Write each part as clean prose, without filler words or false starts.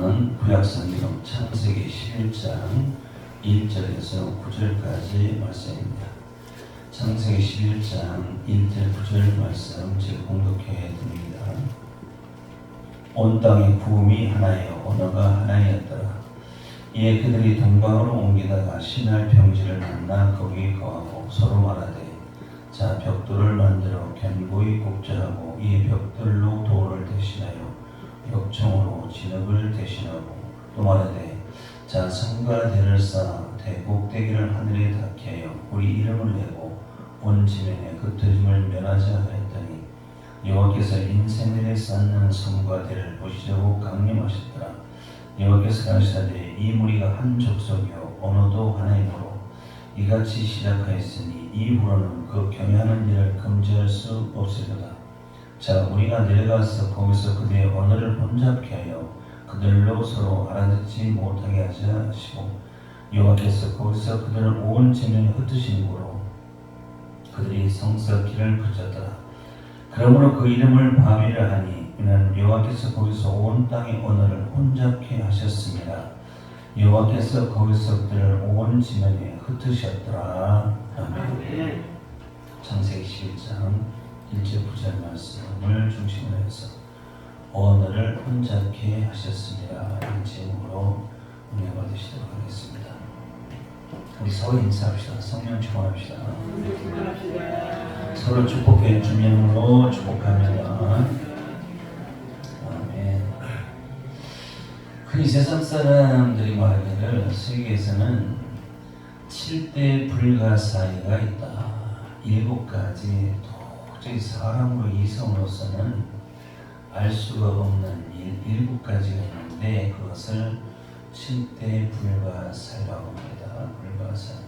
구약성경 창세기 11장 1절에서 9절까지 말씀입니다. 창세기 11장 1절 9절 말씀 제가 공독해 드립니다. 온 땅의 구음이 하나요 언어가 하나였더라. 이에 그들이 동방으로 옮기다가 신할 평지를 만나 거기 거하고 서로 말하되 자 벽돌을 만들어 견고히 굽자하고 이 벽돌로 돌을 대신하여 벽청으로 진흙을 대신하고 또 말하되 자 성과 대를 쌓아 대꼭대기를 하늘에 닿게 하여 우리 이름을 내고 온 지면에 흩어짐을 면하자 하였더니 여호와께서 인생들에 쌓는 성과 대를 보시자고 강림하셨더라. 여호와께서 가시되 이 무리가 한 족속이요 언어도 하나이므로 이같이 시작하였으니 이후로는 그 경외하는 일을 금지할 수 없으리로다. 자 우리가 내려가서 거기서 그들의 언어를 혼잡케 하여 그들로 서로 알아듣지 못하게 하자 하시고 여호와께서 거기서 그들을 온 지면에 흩으심으로 그들이 성서 길을 그쳤더라. 그러므로 그 이름을 바벨이라 하니 이는 여호와께서 거기서 온 땅의 언어를 혼잡케 하셨습니다. 여호와께서 거기서 그들을 온 지면에 흩으셨더라. 아멘. 창세기 11장 1절 9절 말씀을 중심으로 해서 언어를 혼잡케 하셨습니다. 이 제목으로 은혜 받으시도록 하겠습니다. 우리 서로 인사합시다. 성령 축복합시다. 서로 축복해 주님으로 축복합니다. 아멘. 흔히 세상 사람들이 말하기를 세계에서는 7대 불가사의가 있다. 7가지 도저히 사람으로 이성으로서는 알 수가 없는 7가지가 있는데 그것을 7대 불가사의라고 합니다. 불가사의.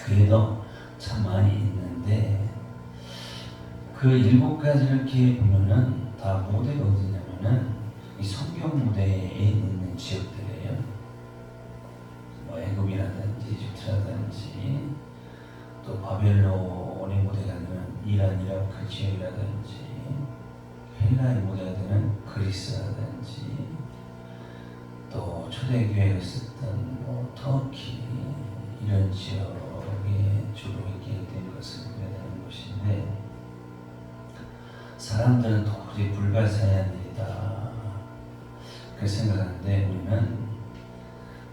그래도 참 많이 있는데 그 7가지를 이렇게 보면은 다 무대가 어디냐면은 이 성경 무대에 있는 지역들이에요. 뭐 애굽이라든지 이집트라든지 또 바벨론의 무대가 되는 이란, 이라크 지역이라든지 헬라의 무대가 되는 그리스라든지 또 초대교회가 있었던 뭐 터키 이런 지역에 주로 있게 된 것을 보게 되는 것인데 사람들은 도저히 불가사의한 일이다 그렇게 생각하는데 우리는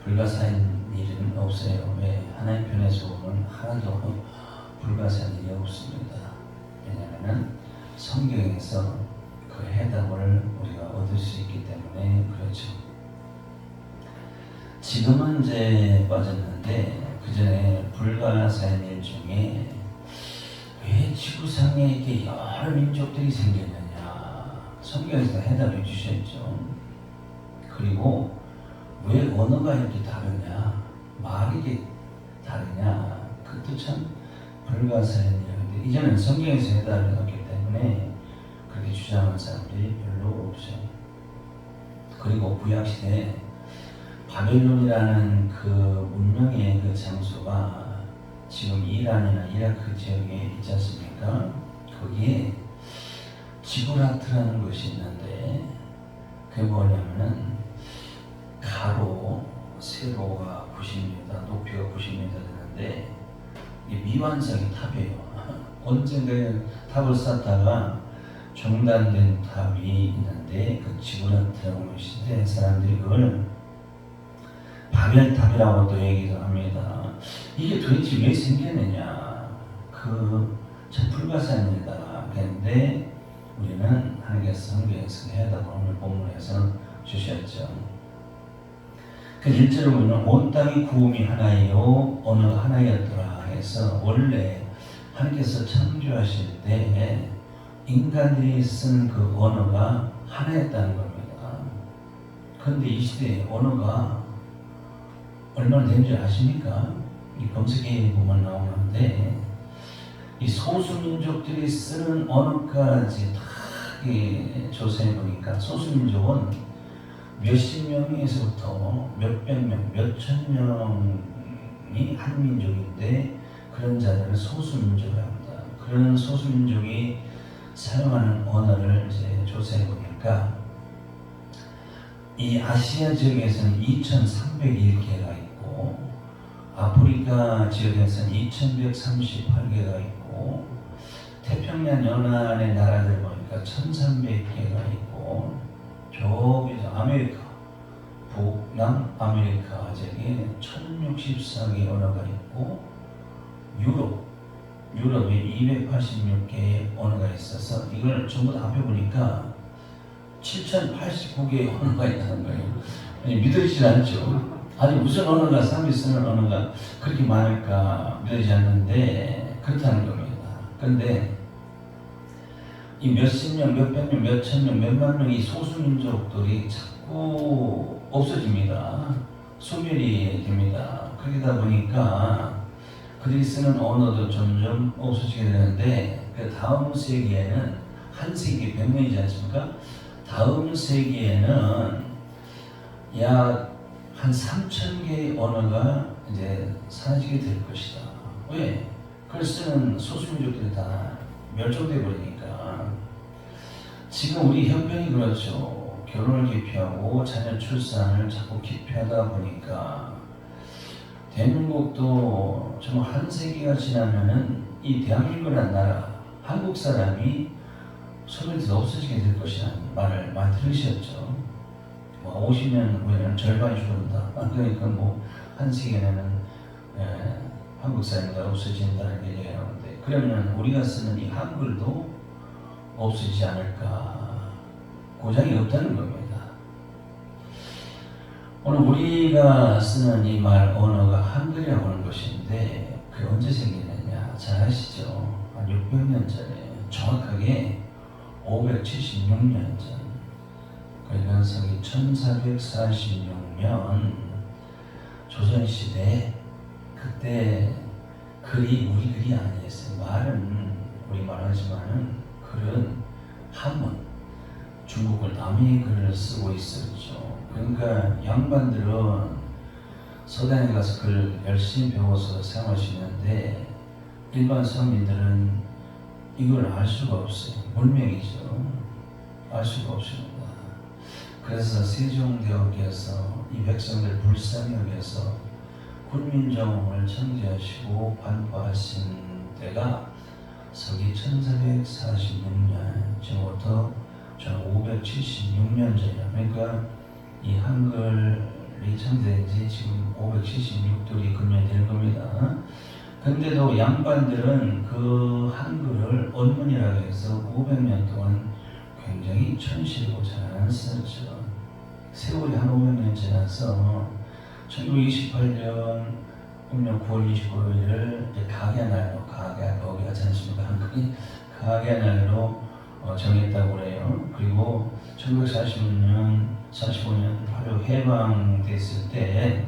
불가사의한 일은 없어요. 왜? 하나님 편에서 보면 하나도 불가사의한 일이 없습니다. 왜냐하면 성경에서 그 해답을 우리가 얻을 수 있기 때문에 그렇죠. 지금은 이제 빠졌는데 그 전에 불가사의한 일 중에 왜 지구상에 이렇게 여러 민족들이 생겼느냐 성경에서 해답해 주셨죠. 그리고 왜 언어가 이렇게 다르냐 말이 이렇게 다르냐 그것도 참 불가사의한 일인데 이제는 성경에서 해답을 얻기 때문에 그렇게 주장하는 사람들이 별로 없죠. 그리고 구약시대에 바벨론이라는 그 문명의 그 장소가 지금 이란이나 이라크 지역에 있지 않습니까? 거기에 지구라트라는 것이 있는데 그게 뭐냐면은 가로, 세로가 90m, 높이가 90m 되는데 이게 미완성의 탑이에요. 언젠가에 탑을 쌓다가 중단된 탑이 있는데 그 지구라트라는 것인데 사람들이 그걸 바벨탑이라고 또 얘기를 합니다. 이게 도대체 왜 생겼느냐 그 참 불가사의한 일이다 그런데 우리는 하나님께서 성경에서 해답을 오늘 본문에서 주셨죠. 그 1절을 보면 온 땅이 구음이 하나요 언어가 하나였더라 해서 원래 하나님께서 창조하실 때 인간들이 쓴 그 언어가 하나였다는 겁니다. 그런데 이 시대에 언어가 얼마나 되는지 아십니까? 이 검색해 보면 나오는데 이 소수민족들이 쓰는 언어까지 다 조사해 보니까 소수민족은 몇십 명에서부터 몇백 명, 몇천 명이 한 민족인데 그런 자들을 소수민족이라고 합니다. 그런 소수민족이 사용하는 언어를 이제 조사해 보니까 이 아시아 지역에서는 2,301개가 있고 아프리카 지역에서는 2,138개가 있고 태평양 연안의 나라들 보니까 1,300개가 있고 저기서 아메리카 북남아메리카 지역에 1,064개 언어가 있고 유럽에 286개의 언어가 있어서 이걸 전부 다 합해보니까 7,089개의 언어가 있다는 거예요. 믿어지지 않죠. 아니 무슨 언어가 사람이 쓰는 언어가 그렇게 많을까 믿어지지 않는데 그렇다는 겁니다. 그런데 이 몇십 명, 몇백 명, 몇천 명, 몇만 명의 소수민족들이 자꾸 없어집니다. 소멸이 됩니다. 그러다 보니까 그들이 쓰는 언어도 점점 없어지게 되는데 그 다음 세기에는 한 세기 100년이지 않습니까? 다음 세기에는 약 한 3,000개의 언어가 이제 사라지게 될 것이다. 왜? 그걸 쓰는 소수민족들이 다 멸종돼 버리니까. 지금 우리 형편이 그렇죠. 결혼을 기피하고 자녀 출산을 자꾸 기피하다 보니까 대한민국도 정말 한 세기가 지나면은 이 대한민국이라는 나라, 한국 사람이 소멸돼서 없어지게 될 것이라는 말을 많이 들으셨죠. 50년 후에는 절반이 죽는다. 그러니까 한 세기에는 한국 사람이 없어진다는 얘기가 나오는데 그러면 우리가 쓰는 이 한글도 없어지지 않을까? 고장이 없다는 겁니다. 오늘 우리가 쓰는 이 말 언어가 한글이라고 하는 것인데 그게 언제 생기느냐 잘 아시죠? 한 600년 전에 정확하게 576년 전 그러니까 서기 1446년 조선시대 그때 글이 우리 글이 아니었어요. 말은 우리 말하지만은 글은 한문 중국을 남의 글을 쓰고 있었죠. 그러니까 양반들은 서당에 가서 글 열심히 배워서 사용할 수 있는데 일반 서민들은 이걸 알 수가 없어요. 문명이죠. 알 수가 없습니다. 그래서 세종대왕께서 이 백성들 불쌍히 여겨서 군민정음을 창제하시고 반포하신 때가 서기 1446년 지금부터 1576년 전이야. 그러니까 이 한글이 창제된 지 지금 576돌이 금년이 될 겁니다. 근데도 양반들은 그 한글을 언문이라고 해서 500년 동안 굉장히 천시고 잘 썼죠. 세월이 한 500년 지나서 1928년 9월 29일을 가계날로 거기 하지 않습니까? 한글이 가계날로 정했다고 그래요. 그리고 1945년 8월 해방됐을 때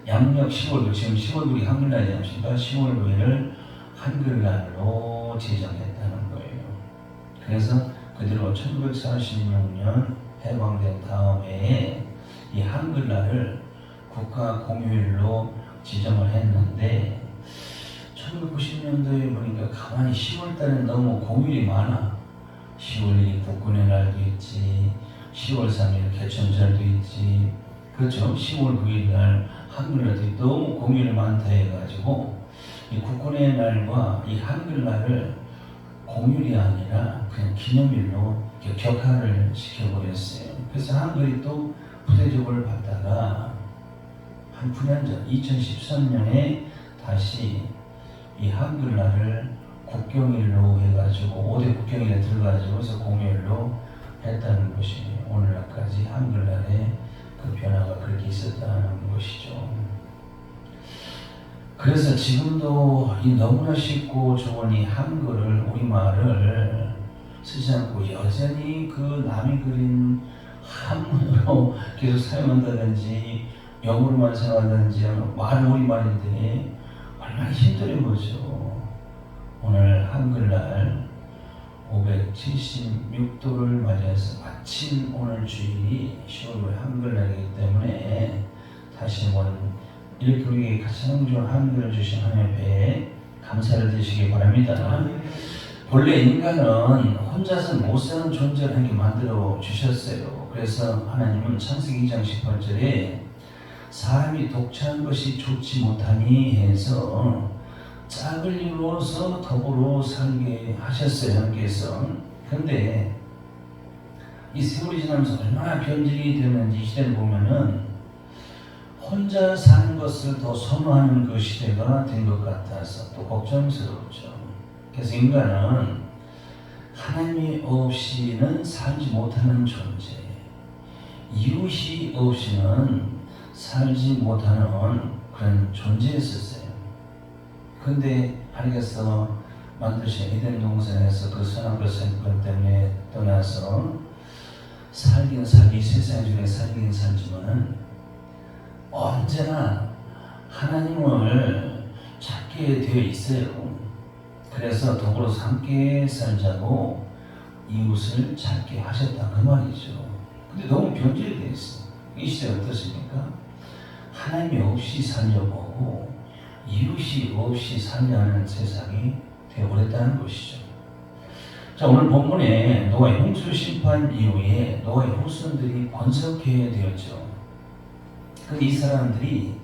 양력 10월도 지금 10월이 한글날이지 않습니까? 10월 9일을 한글날로 지정했다는 거예요. 그래서 그대로 1946년 해방된 다음에 이 한글날을 국가 공휴일로 지정을 했는데 1990년도에 보니까 가만히 10월달에 너무 공휴일이 많아. 10월 1일 국군의 날도 있지, 10월 3일 개천절도 있지, 그렇죠? 10월 9일 날 한글날도 너무 공휴일이 많다 해가지고 이 국군의 날과 이 한글날을 공휴일이 아니라 그냥 기념일로 격하를 시켜버렸어요. 그래서 한글이 또 부대접을 받다가 한 9년 전 2013년에 다시 이 한글날을 국경일로 해가지고 5대 국경일에 들어가지고 해서 공휴일로 했다는 것이 오늘날까지 한글날에 그 변화가 그렇게 있었다는 것이죠. 그래서 지금도 이 너무나 쉽고 좋은 이 한글을 우리말을 쓰지 않고 여전히 그 남이 그린 한문으로 계속 사용한다든지 영어로만 사용한다든지 말은 우리말인데 얼마나 힘들어 보죠. 오늘 한글날 576도를 맞이해서 마침 오늘 주일이 10월 한글날이기 때문에 다시 한번 이렇게 우리에게 가장 좋은 한글을 주신 하나님 앞에 감사를 드리시기 바랍니다. 본래 인간은 혼자서 못 사는 존재를 하나님께 만들어 주셨어요. 그래서 하나님은 창세기 2장 18절에 사람이 독차한 것이 좋지 못하니 해서 짝을 이루어서 더불어 살게 하셨어요. 하나님께서. 그런데 이 세월이 지나면서 얼마나 변질이 되는지 이 시대를 보면은 혼자 사는 것을 더 선호하는 그 시대가 된 것 같아서 또 걱정스럽죠. 그래서 인간은 하나님이 없이는 살지 못하는 존재, 이웃이 없이는 살지 못하는 그런 존재였었어요. 그런데 하나님께서 만드신 에덴 동산에서 그 선한 것을 때문에 떠나서 살긴 살기, 세상 중에 살긴 살지만 언제나 하나님을 찾게 되어 있어요. 그래서 더불어서 함께 살자고 이웃을 찾게 하셨다 그 말이죠. 근데 너무 변질이 되어 있어요. 이 시대 어떻습니까? 하나님이 없이 살려고 하고 이웃이 없이 살려는 세상이 되어버렸다는 것이죠. 자, 오늘 본문에 노아의 홍수 심판 이후에 노아의 후손들이 번성케 되었죠. 근데 이 사람들이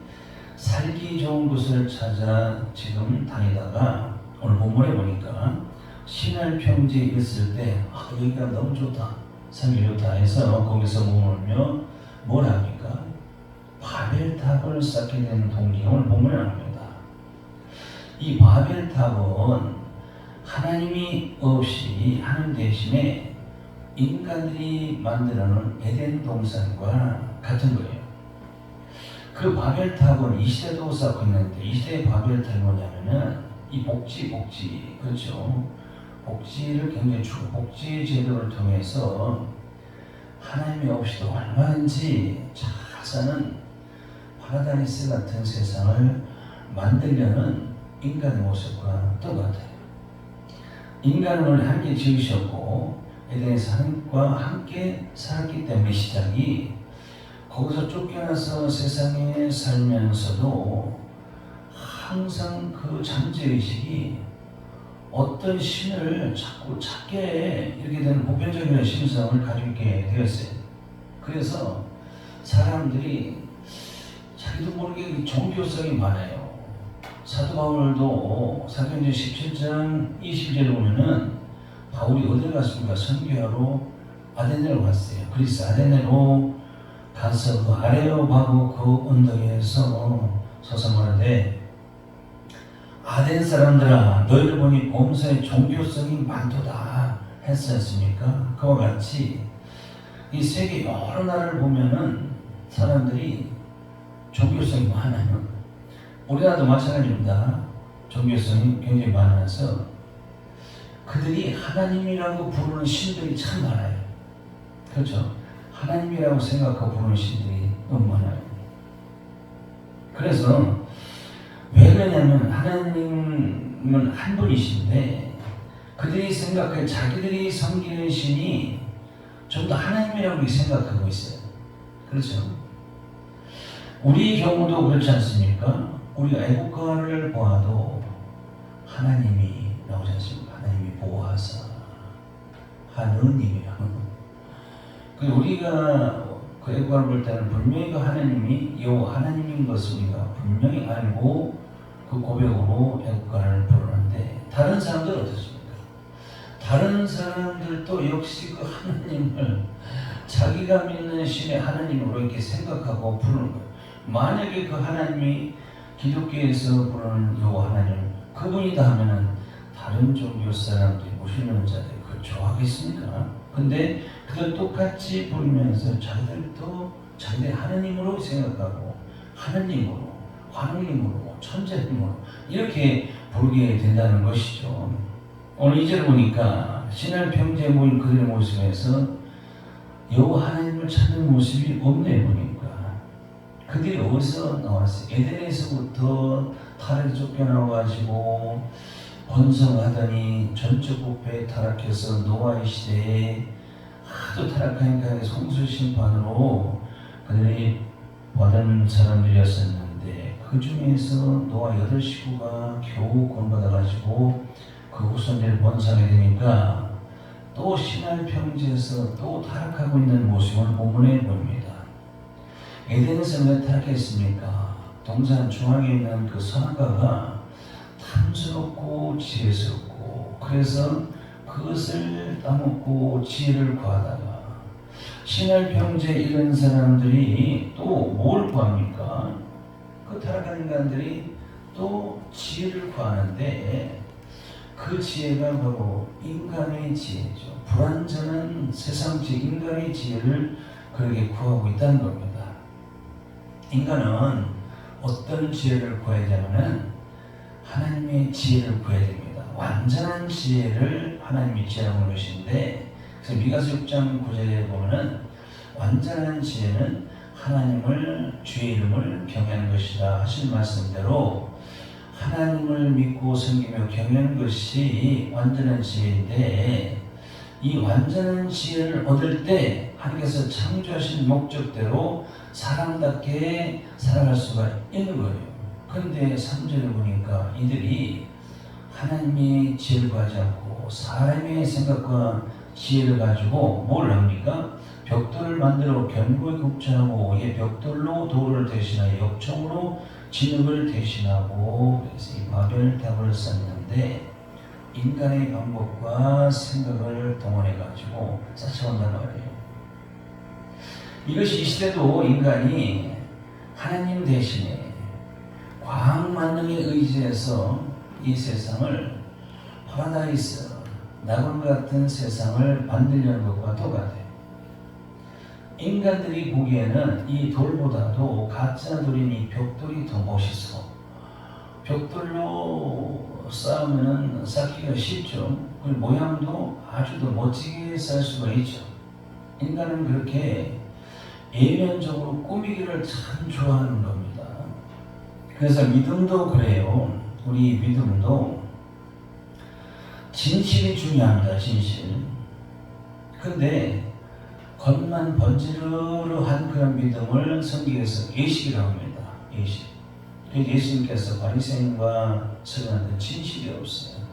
살기 좋은 곳을 찾아 지금 다니다가 오늘 본문에 보니까 신할 평지에 있을 때 여기가 너무 좋다, 살기 좋다 해서 거기서 머물며 뭘 합니까? 바벨탑을 쌓게 되는 동기가 오늘 본문에 나옵니다. 이 바벨탑은 하나님이 없이 하나님 대신에 인간들이 만들어놓은 에덴 동산과 같은 거예요. 그 바벨탑은 이 시대도 쌓고 있는데 이 시대의 바벨탑이 뭐냐면은 이 복지 그렇죠. 복지를 굉장히 복지 제도를 통해서 하나님이 없이도 얼마든지 잘 사는 파라다이스 같은 세상을 만들려는 인간의 모습과 똑같아요. 인간을 함께 지으셨고 에덴에서 하나님과 함께 살았기 때문에 시작이 거기서 쫓겨나서 세상에 살면서도 항상 그 잠재의식이 어떤 신을 자꾸 찾게 이렇게 되는 보편적인 심성을 가지고 있게 되었어요. 그래서 사람들이 자기도 모르게 종교성이 많아요. 사도 바울도 사도행전 17장 20절에 보면은 바울이 어디 갔습니까? 선교하러 아데네로 갔어요. 그리스 아데네로 가서 그 아레오바고 그 언덕에서 서서 말하되 아덴 사람들아 너희를 보니 범사에 종교성이 많도다 했었습니까? 그와 같이 이 세계 여러 나라를 보면은 사람들이 종교성이 많아요. 우리나라도 마찬가지입니다. 종교성이 굉장히 많아서 그들이 하나님이라고 부르는 신들이 참 많아요. 그렇죠? 하나님이라고 생각하고 부르는 신들이 너무 많아요. 그래서 왜 그러냐면 하나님은 한 분이신데 그들이 생각해 자기들이 섬기는 신이 좀 더 하나님이라고 생각하고 있어요. 그렇죠? 우리 경우도 그렇지 않습니까? 우리가 애국가를 보아도 하나님이 나오지 않습니까? 하나님이 보호하사 하느님이라고. 우리가 그 애국가를 볼 때는 분명히 그 하나님이 여호와 하나님인 것을 우리가 분명히 알고 그 고백으로 애국가를 부르는데 다른 사람들 어떻습니까? 다른 사람들도 역시 그 하나님을 자기가 믿는 신의 하나님으로 이렇게 생각하고 부르는 거예요. 만약에 그 하나님이 기독교에서 부르는 여호와 하나님 그분이다 하면은 다른 종교 사람들이 모시는 자들이 그걸 좋아하겠습니까? 근데 그들 똑같이 부르면서 자기들도 자기들 하나님으로 생각하고 하나님으로 환웅님으로 천재님으로 이렇게 부르게 된다는 것이죠. 오늘 2절 보니까 신할 평지에 모인 그들의 모습에서 여호와 하나님을 찾는 모습이 없네 보니까 그들이 어디서 나왔어요? 에덴에서부터 타락에 쫓겨나와가지고 번성하더니 전적 부패에 타락해서 노아의 시대에 하도 타락하니까 성수 심판으로 그들이 받은 사람들이었었는데 그 중에서 노아 8식구가 겨우 구원받아가지고 그 그 후손들을 본성이 되니까 또 신할 평지에서 또 타락하고 있는 모습을 본문에 보입니다. 에덴에서 왜 타락했습니까? 동산 중앙에 있는 그 선악과가 탐스럽고 지혜스럽고, 그래서 그것을 따먹고 지혜를 구하다가 신할 평지에 이른 사람들이 또 뭘 구합니까? 그 타락한 인간들이 또 지혜를 구하는데, 그 지혜가 바로 인간의 지혜죠. 불완전한 세상지 인간의 지혜를 그렇게 구하고 있다는 겁니다. 인간은 어떤 지혜를 구해야 되냐면 하나님의 지혜를 구해야 됩니다. 완전한 지혜를 하나님이 지혜라고 하시는데, 그래서 미가서 6장 9절에 보면은 완전한 지혜는 하나님을 주의 이름을 경외하는 것이다 하신 말씀대로 하나님을 믿고 섬기며 경외하는 것이 완전한 지혜인데, 이 완전한 지혜를 얻을 때 하나님께서 창조하신 목적대로 사람답게 살아갈 수가 있는 거예요. 그런데 3절에 보니까 이들이 하나님의 지혜를 구하지 않고 사람의 생각과 지혜를 가지고 뭘 합니까? 벽돌을 만들어 견고히 굽자하고 이 벽돌로 돌을 대신하여 역청으로 진흙을 대신하고, 그래서 이 바벨탑을 쌓는데 인간의 방법과 생각을 동원해 가지고 쌓아온다는 말이에요. 이것이 이 시대도 인간이 하나님 대신에 과학 만능에 의지해서 이 세상을 파라다이스, 낙원 같은 세상을 만들려는 것과 똑같아요. 인간들이 보기에는 이 돌보다도 가짜 돌인 이 벽돌이 더 멋있어. 벽돌로 쌓으면 쌓기가 쉽죠. 그 모양도 아주 더 멋지게 쌓을 수가 있죠. 인간은 그렇게 예면적으로 꾸미기를 참 좋아하는 겁니다. 그래서 믿음도 그래요. 우리 믿음도 진실이 중요합니다. 진실. 근데 겉만 번지르르한 그런 믿음을 성경에서 예식이라고 합니다. 예식. 예수님께서 바리새인과 서기관한테 진실이 없어요.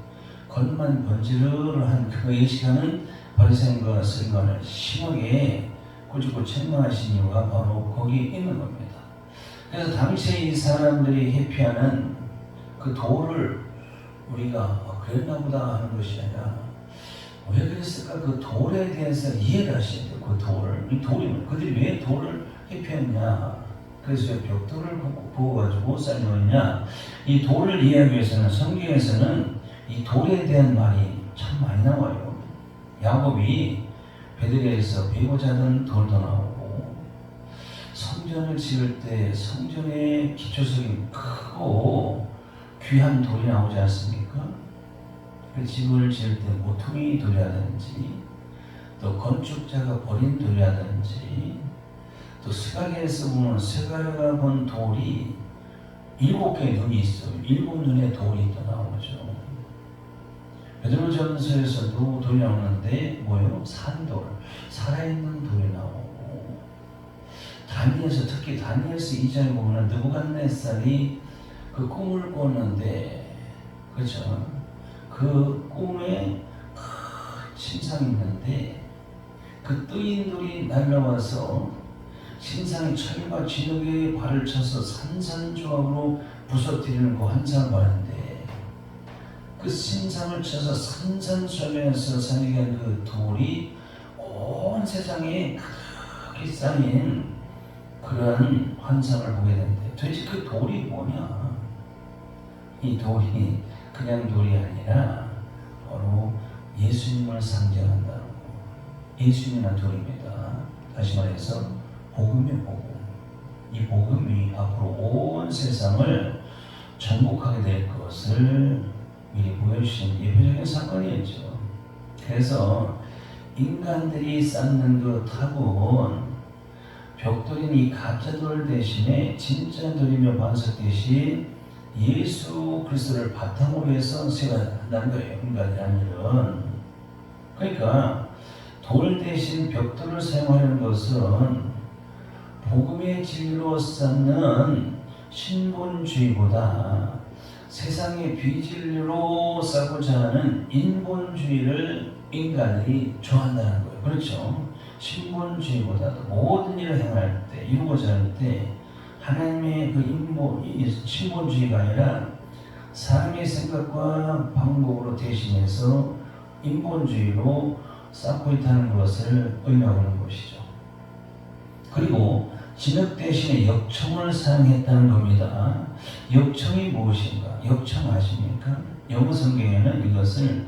겉만 번지르르한 그 예식하는 바리새인과 서기관을 심하게 꾸짖고 책망하신 이유가 바로 거기에 있는 겁니다. 그래서 당시에 이 사람들이 회피하는 그 도를 우리가 그랬나 보다 하는 것이 아니라, 왜 그랬을까? 그 돌에 대해서 이해를 하셔야 돼요. 그 돌을. 이 돌이, 그들이 왜 돌을 회피했냐? 그래서 왜 벽돌을 부어가지고 쌓여있냐? 이 돌을 이해하기 위해서는 성경에서는 이 돌에 대한 말이 참 많이 나와요. 야곱이 베들레헴에서 베고자 하던 돌도 나오고, 성전을 지을 때 성전의 기초석이 크고 귀한 돌이 나오지 않습니까? 그 집을 지을 때 모퉁이 돌이라든지, 또 건축자가 버린 돌이라든지, 또 스가랴에서 보면 스가랴가 본 돌이 7개의 눈이 있어요. 7눈의 돌이 또 나오죠. 베드로전서에서도 돌이 나오는데 뭐예요? 산돌, 살아있는 돌이 나오고, 다니엘서, 특히 다니엘서 2장에 보면 느부갓네살이 그 꿈을 꿨는데, 그렇죠? 그 꿈에 큰 신상이 있는데 그 뜨인 돌이 날라와서 신상이 철과 진흙에 발을 쳐서 산산조각으로 부서뜨리는 그 환상을 봤는데, 그 신상을 쳐서 산산조각에서 살게 한 그 돌이 온 세상에 크게 쌓인 그런 환상을 보게 되는데, 도대체 그 돌이 뭐냐? 이 돌이 그냥 돌이 아니라 바로 예수님을 상징한다고. 예수님이란 돌입니다. 다시 말해서 복음의 복음. 이 복음이 앞으로 온 세상을 정복하게 될 것을 미리 보여주신 예표적인 사건이었죠. 그래서 인간들이 쌓는 그 탑은 벽돌인 이 가짜 돌 대신에 진짜 돌이며 반석 대신 예수 그리스도를 바탕으로 해서 세워한다는 거예요. 인간이라는 일은. 그러니까 돌 대신 벽돌을 사용하는 것은 복음의 진리로 쌓는 신본주의보다 세상의 비진리로 싸고자 하는 인본주의를 인간이 좋아한다는 거예요. 그렇죠? 신본주의보다도 모든 일을 행할 때, 이루고자 할 때 하나님의 그 신본주의가 아니라 사람의 생각과 방법으로 대신해서 인본주의로 쌓고 있다는 것을 의미하는 것이죠. 그리고 진흙 대신에 역청을 사용했다는 겁니다. 역청이 무엇인가? 역청 아십니까? 영어 성경에는 이것을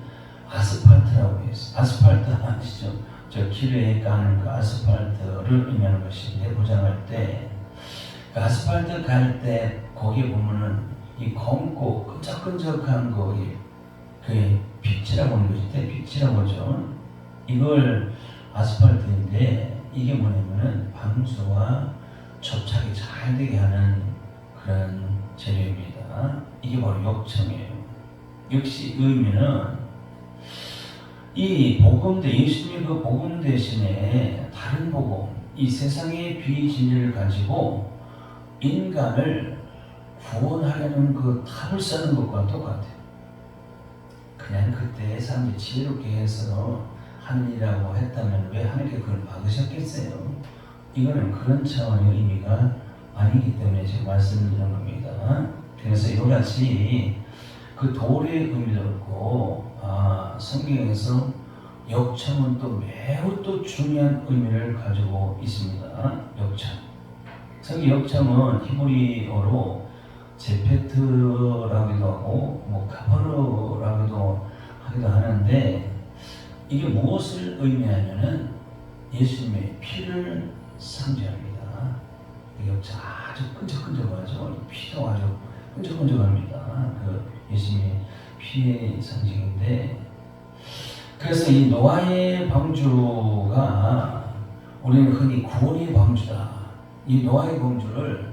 아스팔트라고 했어요. 아스팔트 아시죠? 저 길에 까는 그 아스팔트를 의미하는 것인데, 포장할 때 그 아스팔트 갈 때 거기에 보면은 이 검고 끈적끈적한 거기 그 빛이라고 하는 것인데, 빛이라고 하죠. 이걸 아스팔트인데 이게 뭐냐면은 방수와 접착이 잘 되게 하는 그런 재료입니다. 이게 바로 역청이에요. 역시 의미는 이 복음 예수님의 그 복음 대신에 다른 복음, 이 세상의 비진리를 가지고 인간을 구원하려는 그 탑을 쌓는 것과 똑같아요. 그냥 그때 사람들이 지혜롭게 해서 하는 일이라고 했다면 왜 하나님께 그걸 막으셨겠어요? 이거는 그런 차원의 의미가 아니기 때문에 제가 말씀드리는 겁니다. 그래서 이와 같이 그 돌의 의미도 그렇고, 성경에서 역청은 또 매우 또 중요한 의미를 가지고 있습니다. 역청. 성경 역청은 히브리어로 제페트라고도 하고, 카바르라고도 하기도 하는데, 이게 무엇을 의미하냐면은 예수님의 피를 상징합니다. 이 역청 아주 끈적끈적하죠. 피도 아주 끈적끈적합니다. 그 예수님의 피의 상징인데, 그래서 이 노아의 방주가 우리는 흔히 구원의 방주다. 이 노아의 방주를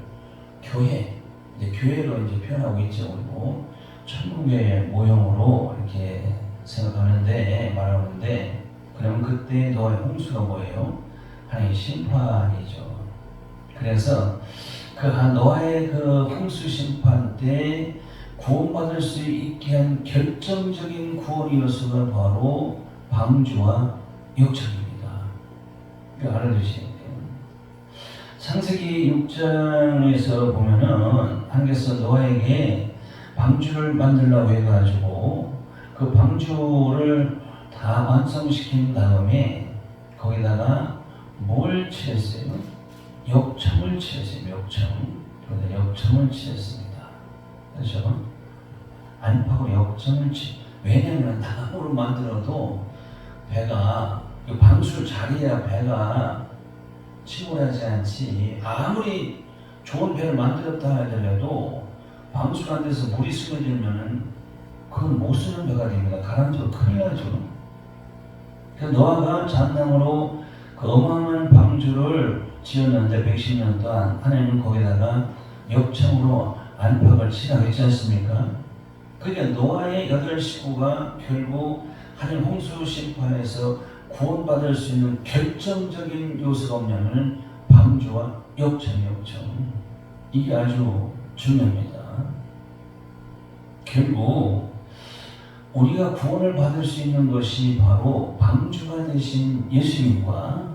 교회, 교회로 이제 표현하고 있죠. 그리고 천국의 모형으로 이렇게 생각하는데, 말하는데, 그러면 그때 노아의 홍수가 뭐예요? 하나님의 심판이죠. 그래서 그 노아의 그 홍수 심판 때 구원받을 수 있게 한 결정적인 구원 요소가 바로 방주와 역청입니다. 이거 알아두시면 돼요. 창세기 6장에서 보면은 하나님께서 노아에게 방주를 만들라고 해가지고 그 방주를 다 완성시킨 다음에 거기다가 뭘 칠했어요? 역청을 칠했어요. 역청을 칠했습니다. 그렇죠? 안팎으로 역청을 왜냐하면 나무로 만들어도 배가 방수 자리야 배가 침몰하지 않지. 아무리 좋은 배를 만들었다 하더라도 방수가 안 돼서 물이 스며들면은 그건 못 쓰는 배가 됩니다. 가라앉아서 큰일 나죠. 그래서 노아가 잣나무로 그 어마어마한 방주를 지었는데 110년 동안 하나님은 거기다가 역청으로 안팎을 칠하고 있지 않습니까? 그러니까 노아의 8 식구가 결국 하나님 홍수 심판에서 구원받을 수 있는 결정적인 요소가 없냐면 방주와 역청. 이게 아주 중요합니다. 결국 우리가 구원을 받을 수 있는 것이 바로 방주가 되신 예수님과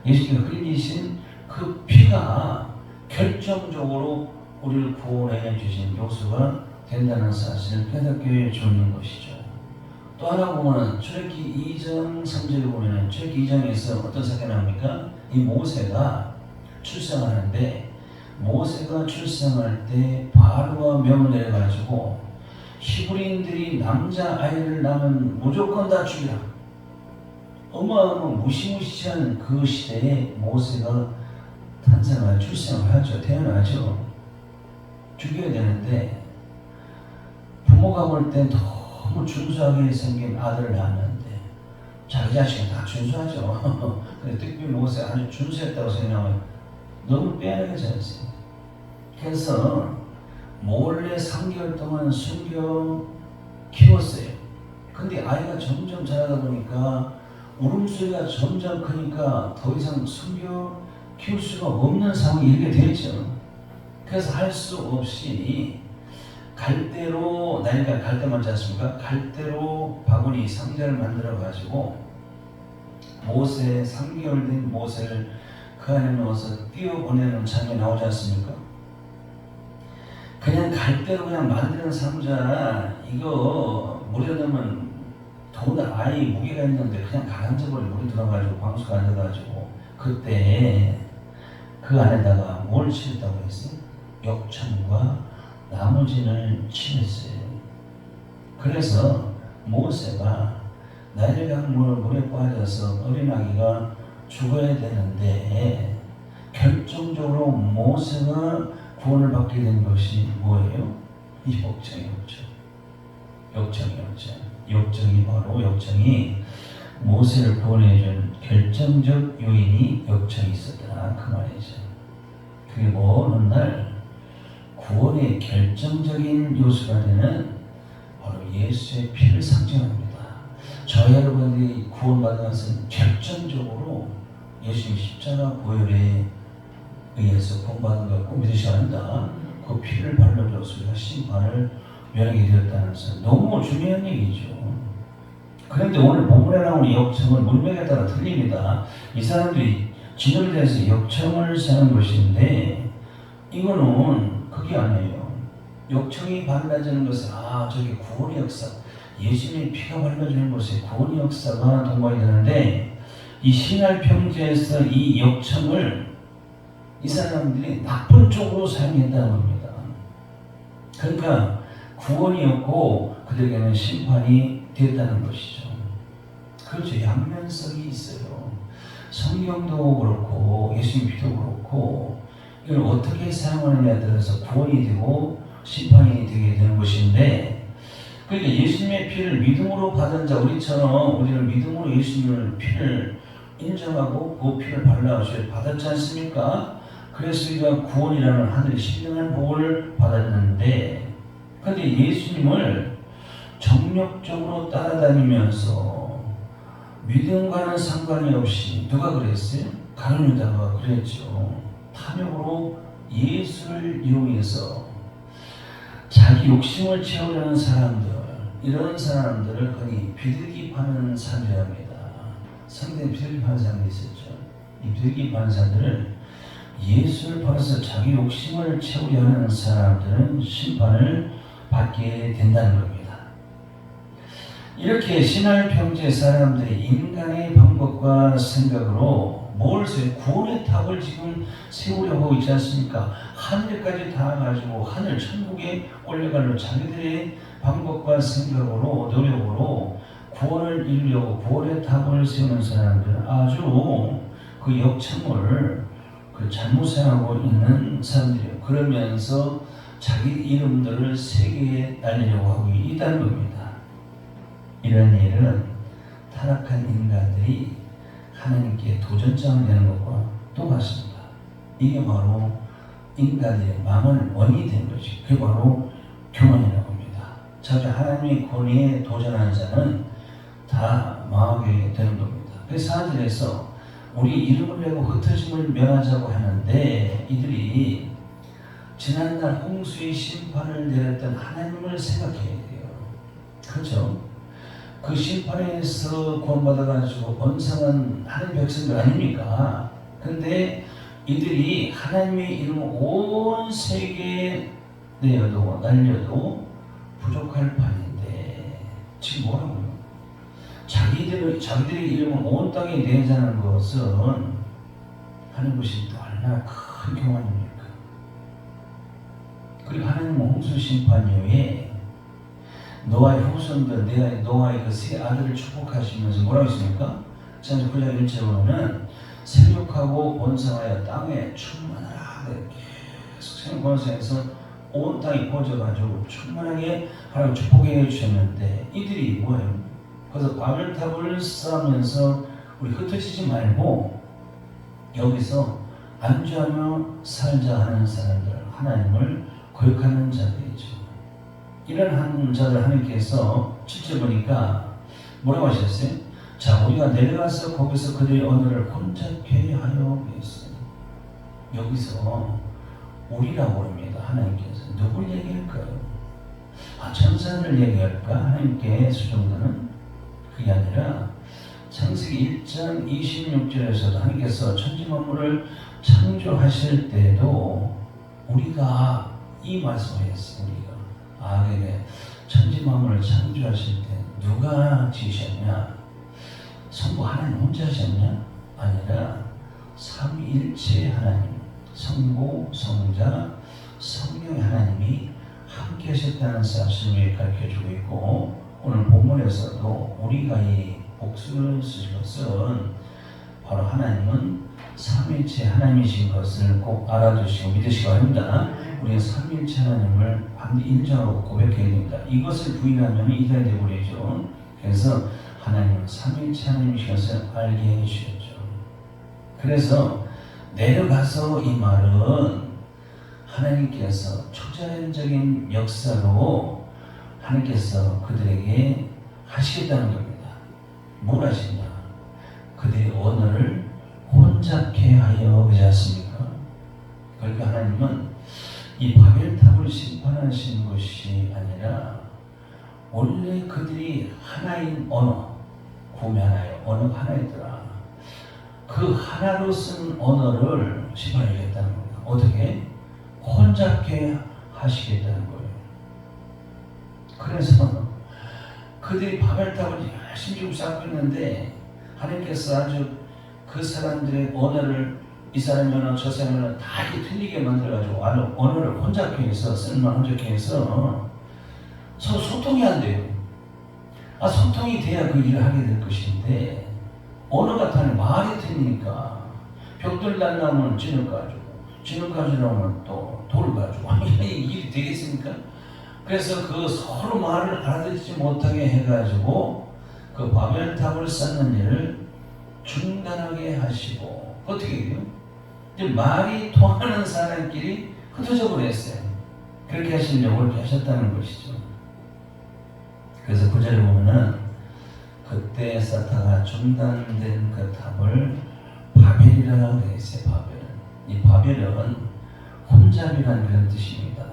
예수님이 흘리신 그 피가 결정적으로 우리를 구원해 주신 요소가 된다는 사실을 깨닫게 주는 것이죠. 또 하나 보면 출애굽기 2장 3절에 보면 출애굽기 2장에서 어떤 사건이 나옵니까? 이 모세가 출생하는데 모세가 출생할 때 바로가 명을 내려가지고 히브리인들이 남자 아이를 낳으면 무조건 다 죽이라. 어마어마한 무시무시한 그 시대에 모세가 출생을 하죠. 태어나죠. 죽여야 되는데 부모가 볼 땐 너무 준수하게 생긴 아들을 낳았는데 자기 자식은 다 준수하죠. 근데 특별히 모세가 아주 준수했다고 생각하면 너무 빼앗기지 않습니까? 그래서 몰래 3개월 동안 숨겨 키웠어요. 근데 아이가 점점 자라다 보니까 울음소리가 점점 크니까 더 이상 숨겨 키울 수가 없는 상황이 이렇게 되었죠. 그래서 할 수 없이 갈대로, 나니까 갈대 맞지 않습니까? 갈대로 바구니 상자를 만들어 가지고 모세, 3개월 된 모세를 그 안에 넣어서 띄워보내는 장면이 나오지 않습니까? 그냥 갈대로 그냥 만드는 상자, 이거 물에 넣으면 더군다나 아예 무게가 있는데 그냥 가라앉아버려. 물이 들어가지고 광수가 안 들어가지고. 그때 그 안에다가 뭘 칠했다고 했어요? 역청과 나무진을 칠했어요. 그래서 모세가 나일강 물에 빠져서 어린아기가 죽어야 되는데 결정적으로 모세가 구원을 받게 된 것이 뭐예요? 이 역정이 바로 모세를 구원해준 결정적 요인이 역정이 있었더라 그 말이죠. 그리고 어느 날 구원의 결정적인 요소가 되는 바로 예수의 피를 상징합니다. 저희 여러분들이 구원받은 것은 결정적으로 예수님 십자가 보혈에 의해서 구원받은 것고 믿으셔야 한다. 그 피를 발라줘서 우리가 심판을 면하게 되었다는 것은 너무 중요한 얘기죠. 그런데 오늘 본문에 나오는 역청은 문맥에 따라 틀립니다. 이 사람들이 진열에 대해서 역청을 사는 것인데 이거는 그게 아니에요. 역청이 발라지는 것은 저게 구원의 역사, 예수님의 피가 발라지는 것에 구원의 역사가 동반이 되는데 이 신할 평지에서 이 역청을 이 사람들이 나쁜 쪽으로 사용했다는 겁니다. 그러니까 구원이 없고 그들에게는 심판이 되었다는 것이죠. 그렇죠. 양면성이 있어요. 성경도 그렇고 예수님 피도 그렇고 이걸 어떻게 사용하느냐에 따라서 구원이 되고 심판이 되게 되는 것인데, 그러니까 예수님의 피를 믿음으로 받은 자 우리처럼 우리는 믿음으로 예수님의 피를 인정하고 그 피를 발라주셔야 받았지 않습니까? 그래서 우리가 구원이라는 하늘의 신령한 복을 받았는데, 그런데 예수님을 정력적으로 따라다니면서 믿음과는 상관이 없이 누가 그랬어요? 가룟 유다가 그랬죠. 탐욕으로 예수를 이용해서 자기 욕심을 채우려는 사람들, 이런 사람들을 흔히 비둘기 파는 사람이라고 합니다. 성경에 비둘기 파는 사람이 있었죠. 이 비둘기 파는 사람들을 예수를 팔아서 자기 욕심을 채우려 하는 사람들은 심판을 받게 된다는 겁니다. 이렇게 신할 평지의 사람들이 인간의 방법과 생각으로 구원의 탑을 지금 세우려고 하고 있지 않습니까? 하늘까지 닿아가지고 하늘 천국에 올라가는 자기들의 방법과 생각으로 노력으로 구원을 이루려고 구원의 탑을 세우는 사람들은 아주 그 역청을 잘못 사용하고 있는 사람들이에요. 그러면서 자기 이름들을 세계에 날리려고 하고 있다는 겁니다. 이런 일은 타락한 인간들이 하나님께 도전장을 내는 것과 똑같습니다. 이게 바로 인간의 망을 원인이 된 것이, 그게 바로 교만이라고 합니다. 하나님의 권위에 도전하는 자는 다 망하게 되는 겁니다. 그래서 사람들에서 우리 이름을 내고 흩어짐을 면하자고 하는데 이들이 지난날 홍수의 심판을 내렸던 하나님을 생각해야 돼요. 그렇죠? 그 심판에서 구원받아가지고 번성한 하나님 백성들 아닙니까? 근데 이들이 하나님의 이름을 온 세계에 내어도 날려도 부족할 판인데 지금 뭐라고요? 자기들의 이름을 온 땅에 내자는 것은 하는 것이 또 얼마나 큰 교만입니까? 그리고 하나님은 홍수 심판 이후에 노아의 후손들, 노아의 그 세 아들을 축복하시면서 뭐라고 했습니까? 창세기 9장 1절에 보면 생육하고 번성하여 땅에 충만하라. 계속 생번성해서 온 땅이 퍼져가지고 충만하게 하나님 축복해 주셨는데 이들이 뭐예요? 그래서 바벨탑을 쌓으면서 우리 흩어지지 말고 여기서 안주하며 살자 하는 사람들, 하나님을 거역하는 자들이죠. 이런 자들 하나님께서 7절 보니까 뭐라고 하셨어요? 자, 우리가 내려가서 거기서 그들의 언어를 혼잡케 하여 했어요. 여기서 우리라고 합니다. 하나님께서 누굴 얘기할까요? 천사를 얘기할까? 하나님께 수정자는 그게 아니라 창세기 1장 26절에서도 하나님께서 천지 만물을 창조하실 때도 우리가 이 말씀을 했어요. 우리가 악에게 천지 만물을 창조하실 때 누가 지으셨냐? 성부 하나님 혼자 하셨냐? 아니라 삼위일체 하나님, 성부, 성자, 성령의 하나님이 함께 하셨다는 사실을 가르쳐주고 있고, 오늘 본문에서도 우리가 이 복수를 쓰신 것은 바로 하나님은 삼위일체 하나님이신 것을 꼭 알아두시고 믿으시기 바랍니다. 우리가 삼위일체 하나님을 반드시 인정하고 고백해야 됩니다. 이것을 부인하면 이단이 되어버리죠. 그래서 하나님은 삼위일체 하나님이신 것을 알게 해주셨죠. 그래서 내려가서 이 말은 하나님께서 초자연적인 역사로 하나님께서 그들에게 하시겠다는 겁니다. 뭘 하시냐? 그들의 언어를 혼잡케 하여 그러지 않습니까? 그러니까 하나님은 이 바벨탑을 심판하신 것이 아니라 원래 그들이 하나인 언어, 구매 하나의 언어가 하나이더라. 그 하나로 쓴 언어를 심판하겠다는 겁니다. 어떻게? 혼잡케 하시겠다는 거예요. 그래서 그들이 바벨탑을 열심히 쌓고 있는데 하나님께서 아주 그 사람들의 언어를 이 사람의 언어 저 사람의 언어 다 이렇게 틀리게 만들어가지고 언어를 혼잡케 해서 쓸만 혼잡케 해서 서로 소통이 안 돼요. 소통이 돼야 그 일을 하게 될 것인데 언어가 다른 말이 틀리니까 벽돌 날라오면 진흙 가지고 진흙 가지고 또 돌 가지고 이 일이 되겠습니까? 그래서 그 서로 말을 알아듣지 못하게 해가지고 그 바벨탑을 쌓는 일을 중단하게 하시고 어떻게 해요? 이제 말이 통하는 사람끼리 흩어져 버렸어요. 그렇게 하시려고 그렇게 하셨다는 것이죠. 그래서 구절에 보면은 그때 쌓다가 중단된 그 탑을 바벨이라고 되어 있어요. 바벨. 이 바벨은 혼잡이라는 그런 뜻입니다.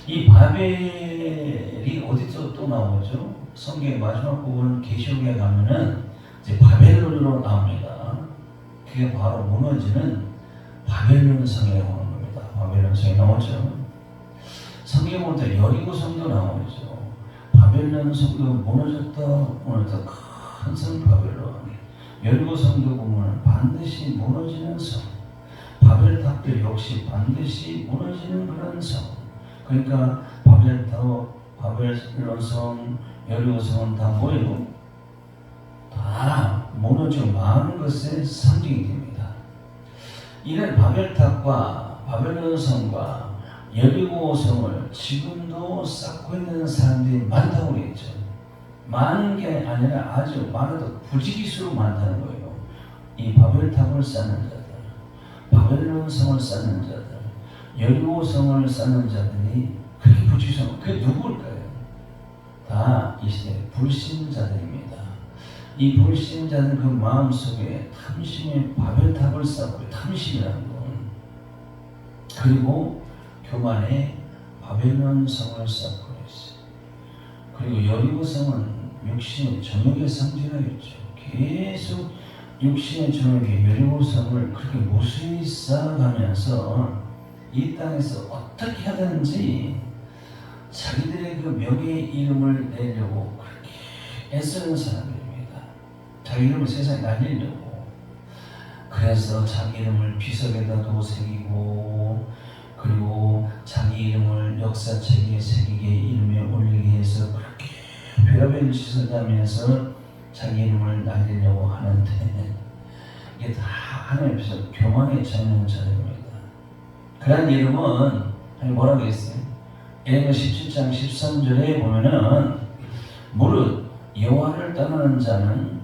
이 바벨이 어디서 또 나오죠? 성경의 마지막 부분 계시록에 가면은 이제 바벨론으로 나옵니다. 그게 바로 무너지는 바벨론 성에 오는 겁니다. 바벨론 성에 나오죠. 성경에 보면 여리고 성도 나오죠. 바벨론 성도 무너졌다 큰 성 바벨론. 여리고 성도 보면 반드시 무너지는 성. 바벨탑도 역시 반드시 무너지는 그런 성. 그러니까 바벨론 성, 여리고 성은 다 뭐예요? 다 무너져 많은 것의 상징이 됩니다. 이런 바벨탑과 바벨론 성과 여리고 성을 지금도 쌓고 있는 사람들이 많다고 그랬죠. 많은 게 아니라 아주 많아도 부지기수로 많다는 거예요. 이 바벨탑을 쌓는 자들, 바벨론 성을 쌓는 자들, 여리고 성을 쌓는 자들이 그렇게 부지기수. 그게 누구일까요? 다 이 시대 불신자들입니다. 이 불신자는 그 마음속에 탐심의 바벨탑을 쌓고 탐심이라는 건 그리고 교만에 바벨론 성을 쌓고 있어요. 그리고 여리고 성은 육신의 정욕의 상징이었죠. 계속 육신의 정욕의 여리고 성을 그렇게 무수히 쌓아가면서 이 땅에서 어떻게 하든지 자기들의 그 명예의 이름을 내려고 그렇게 애쓰는 사람들입니다. 자기 이름을 세상에 날리려고. 그래서 자기 이름을 비석에다도 새기고 그리고 자기 이름을 역사책에 새기게 이름에 올리게 해서 그렇게 별의별 짓을 하면서 자기 이름을 날리려고 하는데 이게 다 하나님 앞에서 교만에 처하는 자들입니다. 그런 이름은 뭐라고 했어요? 에레미야 17장 13절에 보면은 무릇 여호와를 떠나는 자는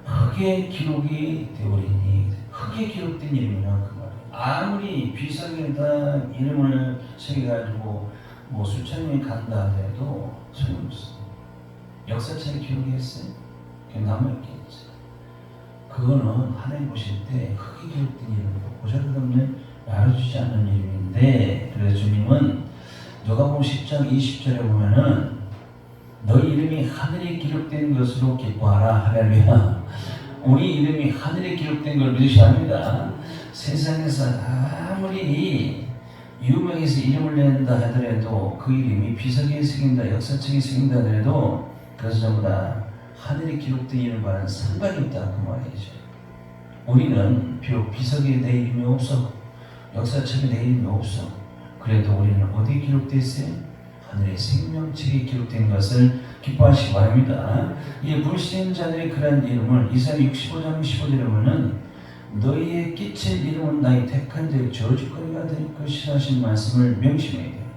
흙에 기록이 되어버리니 흙에 기록된 이름이라 그 말이에요. 아무리 비석에다 이름을 새겨가지고 뭐 수천 명이 간다 하더라도 소용없어. 역사책에 기록했어요. 그게 남아있겠지. 그거는 하나님 보실 때 흙에 기록된 이름이고 보잘것없는 알아주지 않는 이름인데 그래서 주님은 누가복음 10장 20절에 보면은 너희 이름이 하늘에 기록된 것으로 기뻐하라. 할렐루야. 우리 이름이 하늘에 기록된 걸 믿으셔야 합니다. 세상에서 아무리 유명해서 이름을 낸다 하더라도 그 이름이 비석에 새긴다, 역사책에 새긴다 하더라도 그것은 전부 다 하늘에 기록된 이름과는 상관이 없다 그 말이죠. 우리는 비록 비석에 내 이름이 없어, 역사책에 내 이름이 없어, 그래도 우리는 어디에 기록되어 있어요? 하늘의 생명책에 기록된 것을 기뻐하시기 바랍니다. 이 불신인 자들의 그런 이름을 이사야 65장 15절에 보면 너희의 끼칠 이름은 나의 택한 자의 저주거리가 될 것이라 하신 말씀을 명심해야 돼요.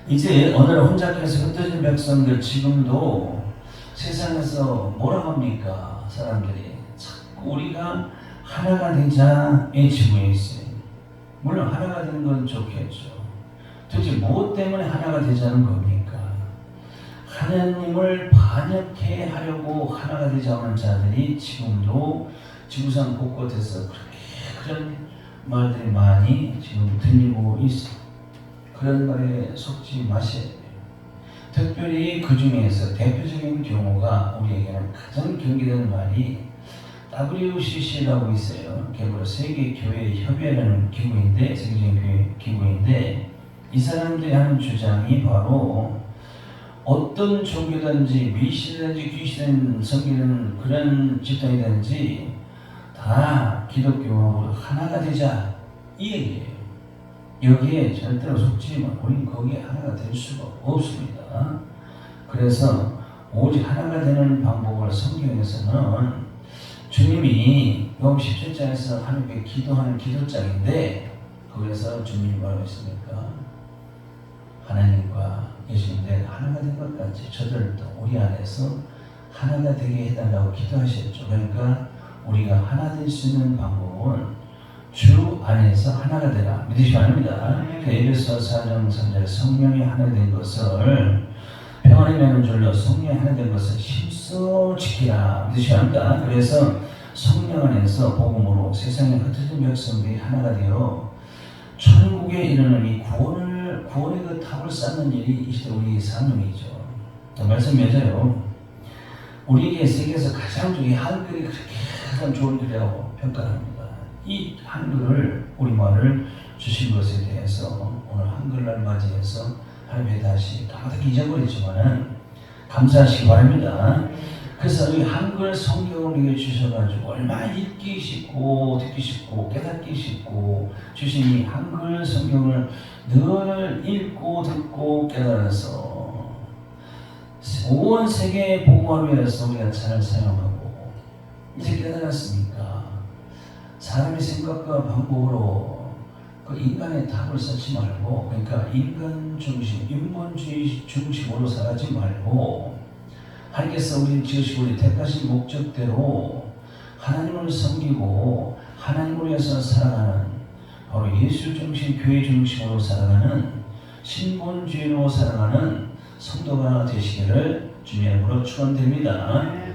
이제 오늘 혼자께서 흩어진 백성들 지금도 세상에서 뭐라고 합니까? 사람들이 자꾸 우리가 하나가 되자의 지구에 있어요. 물론 하나가 되는 건 좋겠죠. 도대체 무엇 때문에 하나가 되자는 겁니까? 하나님을 반역해 하려고 하나가 되자는 자들이 지금도 지구상 곳곳에서 그런 말들이 많이 지금 들리고 있어요. 그런 말에 속지 마셔야 돼요. 특별히 그 중에서 대표적인 경우가 우리에게는 가장 경계되는 말이 WCC라고 있어요. 결국 세계교회협의회라는 기구인데, 세계적인 교회 기구인데, 이 사람들이 하는 주장이 바로 어떤 종교든지 미신이든지 귀신을 섬기는 그런 집단이든지 다 기독교로 하나가 되자 이 얘기예요. 여기에 절대로 속지만 우리는 거기에 하나가 될 수가 없습니다. 그래서 오직 하나가 되는 방법을 성경에서는 주님이 요한 17장에서 하나님께 기도하는 기도장인데 거기에서 주님이 뭐라고 했습니까? 하나님과 예수님들 하나가 된 것 같이 저들도 우리 안에서 하나가 되게 해달라고 기도하셨죠. 그러니까 우리가 하나 될 수 있는 방법은 주 안에서 하나가 되라 믿으시면 합니다. 에베소 4장 3절에 성령이 하나 된 것을 평안이 나는 줄로 성령이 하나 된 것을 힘써 지키라 믿으시면 합니다. 그래서 성령 안에서 복음으로 세상에 흩어진 백성들이 하나가 되어 천국에 이르는 이 구원의 그 탑을 쌓는 일이 이 시대 우리의 사명이죠. 말씀 맺어요. 우리에게 세계에서 가장 중요한 한글이 그렇게 가장 좋은 글이라고 평가합니다. 이 한글을 우리말을 주신 것에 대해서 오늘 한글날 맞이해서 하나님께 다시 까마득히 잊어버리지만은 감사하시기 바랍니다. 그래서 이 한글 성경을 우리에게 주셔가지고 얼마나 읽기 쉽고 듣기 쉽고 깨닫기 쉽고 주신 이 한글 성경을 늘 읽고 듣고 깨달아서 온 세계의 복음을 위해서 우리가 잘 사용하고 이제 깨달았으니까 사람의 생각과 방법으로 그 인간의 탑을 쌓지 말고 그러니까 인간 중심, 인본주의 중심으로 살지 말고 하나님께서 우리를 지으시고 우리 택하신 목적대로 하나님을 섬기고 하나님을 위해서 살아가는 바로 예수 중심, 교회 중심으로 살아가는 신본주의로 살아가는 성도가 되시기를 주님의 이름으로 축원드립니다.